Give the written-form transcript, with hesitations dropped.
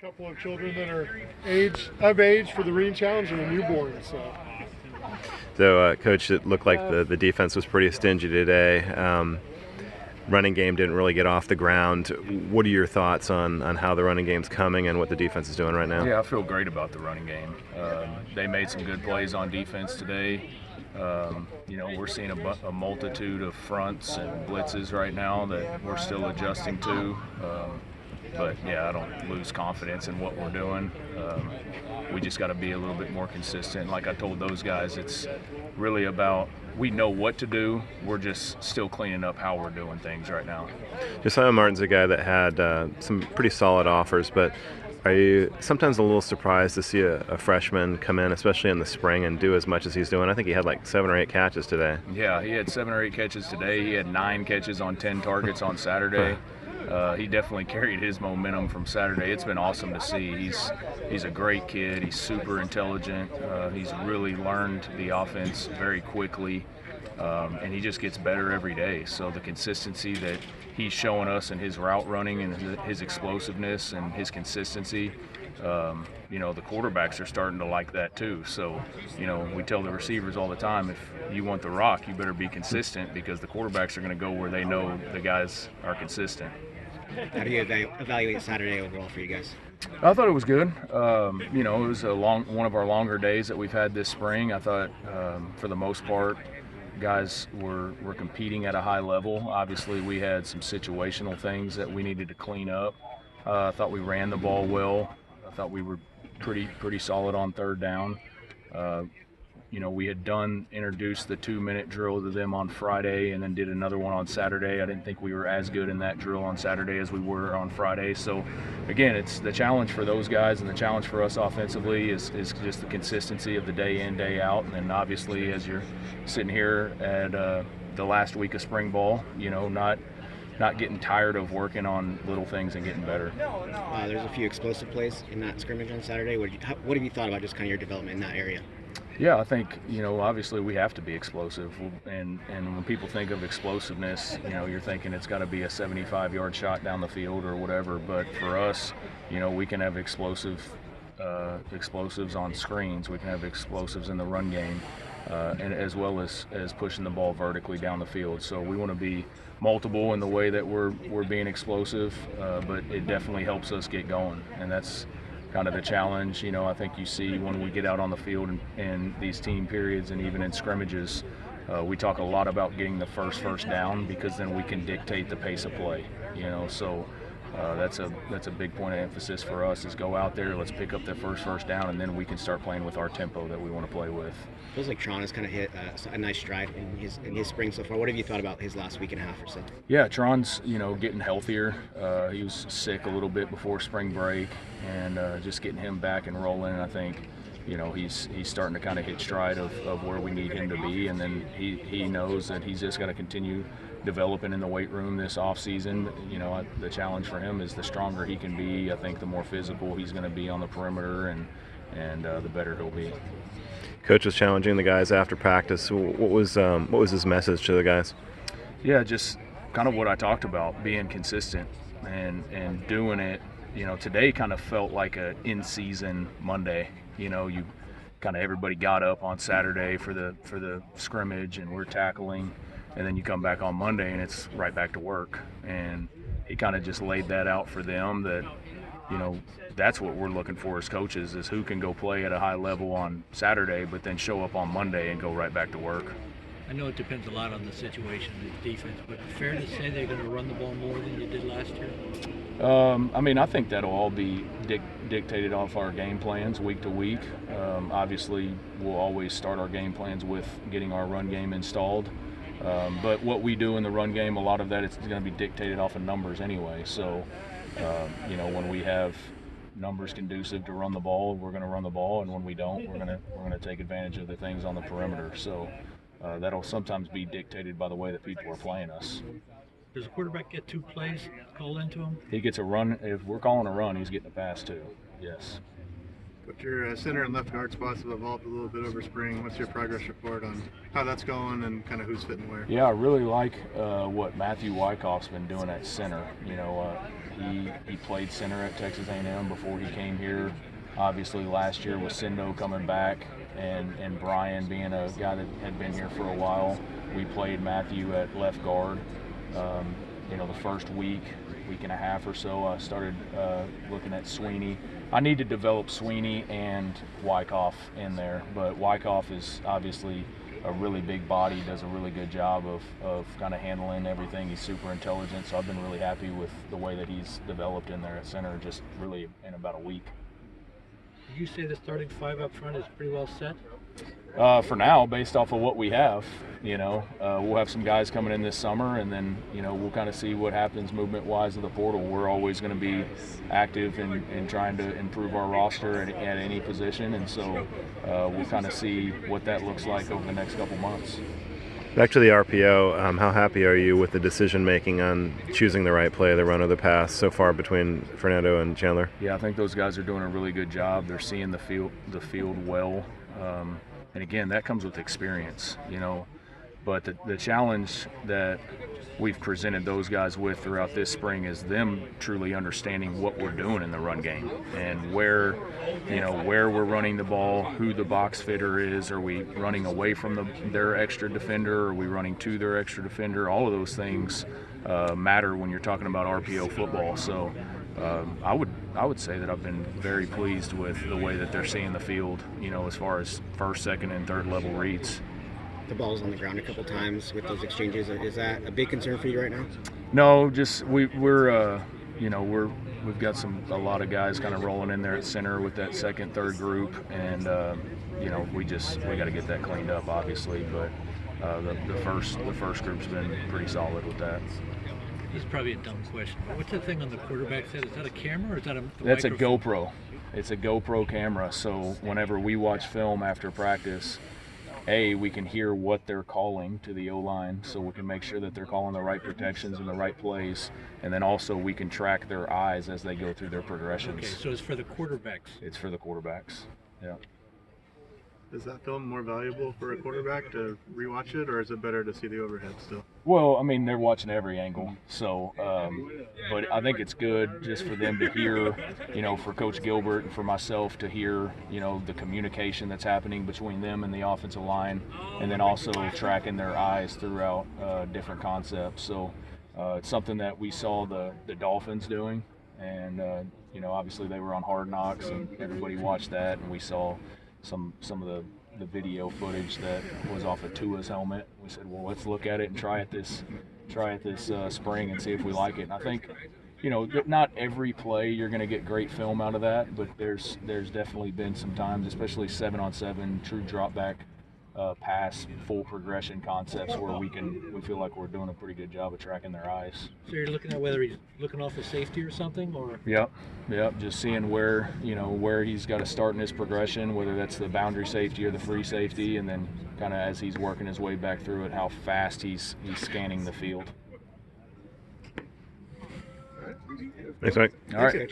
couple of children that are of age for the Reading Challenge and a newborn. So, Coach, it looked like the defense was pretty stingy today. Running game didn't really get off the ground. What are your thoughts on how the running game's coming and what the defense is doing right now? Yeah, I feel great about the running game. They made some good plays on defense today. We're seeing a multitude of fronts and blitzes right now that we're still adjusting to. But yeah, I don't lose confidence in what we're doing. We just got to be a little bit more consistent. Like I told those guys, it's really about we know what to do. We're just still cleaning up how we're doing things right now. Josiah Martin's a guy that had some pretty solid offers, but are you sometimes a little surprised to see a freshman come in, especially in the spring, and do as much as he's doing? I think he had like 7 or 8 catches today. Yeah, he had 7 or 8 catches today. He had 9 catches on 10 targets on Saturday. He definitely carried his momentum from Saturday. It's been awesome to see. He's a great kid. He's super intelligent. He's really learned the offense very quickly, and he just gets better every day. So the consistency that he's showing us in his route running and his explosiveness and his consistency, the quarterbacks are starting to like that too. So, we tell the receivers all the time, if you want the rock, you better be consistent because the quarterbacks are going to go where they know the guys are consistent. How do you evaluate Saturday overall for you guys? I thought it was good. It was one of our longer days that we've had this spring. I thought, for the most part, guys were competing at a high level. Obviously, we had some situational things that we needed to clean up. I thought we ran the ball well. I thought we were pretty solid on third down. We had introduced the 2-minute drill to them on Friday and then did another one on Saturday. I didn't think we were as good in that drill on Saturday as we were on Friday. So, again, it's the challenge for those guys and the challenge for us offensively is just the consistency of the day in, day out. And then obviously as you're sitting here at the last week of spring ball, not getting tired of working on little things and getting better. There's a few explosive plays in that scrimmage on Saturday. What have you thought about just kind of your development in that area? Yeah, I think, obviously we have to be explosive. And when people think of explosiveness, you're thinking it's got to be a 75-yard shot down the field or whatever. But for us, we can have explosives on screens. We can have explosives in the run game, and as well as pushing the ball vertically down the field. So we want to be multiple in the way that we're being explosive, but it definitely helps us get going. And that's kind of the challenge. I think you see when we get out on the field in these team periods and even in scrimmages, we talk a lot about getting the first down because then we can dictate the pace of play. So that's a big point of emphasis for us is go out there, let's pick up the first down, and then we can start playing with our tempo that we want to play with. Feels like Tron has kind of hit a nice stride in his spring so far. What have you thought about his last week and a half or so? Yeah, Tron's getting healthier. He was sick a little bit before spring break, and just getting him back and rolling. I think he's starting to kind of hit stride of where we need him to be, and then he knows that he's just got to continue developing in the weight room this off season. The challenge for him is the stronger he can be. I think the more physical he's going to be on the perimeter, and the better he'll be. Coach was challenging the guys after practice. What was his message to the guys? Yeah, just kind of what I talked about, being consistent and doing it. Today kind of felt like a in-season Monday. You kind of everybody got up on Saturday for the scrimmage and we're tackling, and then you come back on Monday and it's right back to work. And he kind of just laid that out for them that that's what we're looking for as coaches is who can go play at a high level on Saturday but then show up on Monday and go right back to work. I know it depends a lot on the situation of the defense, but fair to say they're going to run the ball more than you did last year? I think that'll all be dictated off our game plans week to week. Obviously, we'll always start our game plans with getting our run game installed. But what we do in the run game, a lot of that is going to be dictated off of numbers anyway. So, when we have numbers conducive to run the ball, we're going to run the ball, and when we don't, we're going to take advantage of the things on the perimeter. So that'll sometimes be dictated by the way that people are playing us. Does the quarterback get 2 plays called into him? He gets a run. If we're calling a run, he's getting a pass too. Yes. But your center and left guard spots have evolved a little bit over spring. What's your progress report on how that's going and kind of who's fitting where? Yeah, I really like what Matthew Wyckoff's been doing at center. He played center at Texas A&M before he came here. Obviously, last year with Sindo coming back and Brian being a guy that had been here for a while, we played Matthew at left guard. The first week and a half or so, I started looking at Sweeney. I need to develop Sweeney and Wyckoff in there, but Wyckoff is obviously a really big body, does a really good job of kind of handling everything. He's super intelligent, so I've been really happy with the way that he's developed in there at center just really in about a week. Did you say the starting five up front is pretty well set? For now, based off of what we have, we'll have some guys coming in this summer, and then, we'll kind of see what happens movement-wise in the portal. We're always going to be active in trying to improve our roster at any position, and so we'll kind of see what that looks like over the next couple months. Back to the RPO, how happy are you with the decision-making on choosing the right play, the run or the pass so far between Fernando and Chandler? Yeah, I think those guys are doing a really good job. They're seeing the field well. And again, that comes with experience, But the challenge that we've presented those guys with throughout this spring is them truly understanding what we're doing in the run game and where we're running the ball, who the box fitter is. Are we running away from their extra defender? Are we running to their extra defender? All of those things matter when you're talking about RPO football. So I would say that I've been very pleased with the way that they're seeing the field, as far as first, second, and third level reads. The ball's on the ground a couple times with those exchanges. Is that a big concern for you right now? No, just we've got a lot of guys kind of rolling in there at center with that second, third group, and we got to get that cleaned up, obviously. But the first group's been pretty solid with that. This is probably a dumb question, but what's the thing on the quarterback's head? Is that a camera or is that a That's microphone? a GoPro. It's a GoPro camera, so whenever we watch film after practice, we can hear what they're calling to the O-line, so we can make sure that they're calling the right protections and the right plays, and then also we can track their eyes as they go through their progressions. Okay, so it's for the quarterbacks. It's for the quarterbacks, yeah. Is that film more valuable for a quarterback to rewatch it, or is it better to see the overhead still? Well, I mean, they're watching every angle, so, but I think it's good just for them to hear, for Coach Gilbert and for myself to hear, the communication that's happening between them and the offensive line, and then also tracking their eyes throughout different concepts. So it's something that we saw the Dolphins doing, and, obviously they were on Hard Knocks, and everybody watched that, and we saw some of the video footage that was off of Tua's helmet. We said, well, let's look at it and try it this spring and see if we like it. And I think, not every play you're going to get great film out of that, but there's definitely been some times, especially 7-on-7 true drop back pass full progression concepts where we feel like we're doing a pretty good job of tracking their eyes. So you're looking at whether he's looking off the safety or something, or? Yep. Just seeing where he's got to start in his progression, whether that's the boundary safety or the free safety, and then kind of as he's working his way back through it, how fast he's scanning the field. Thanks, Mike. All right.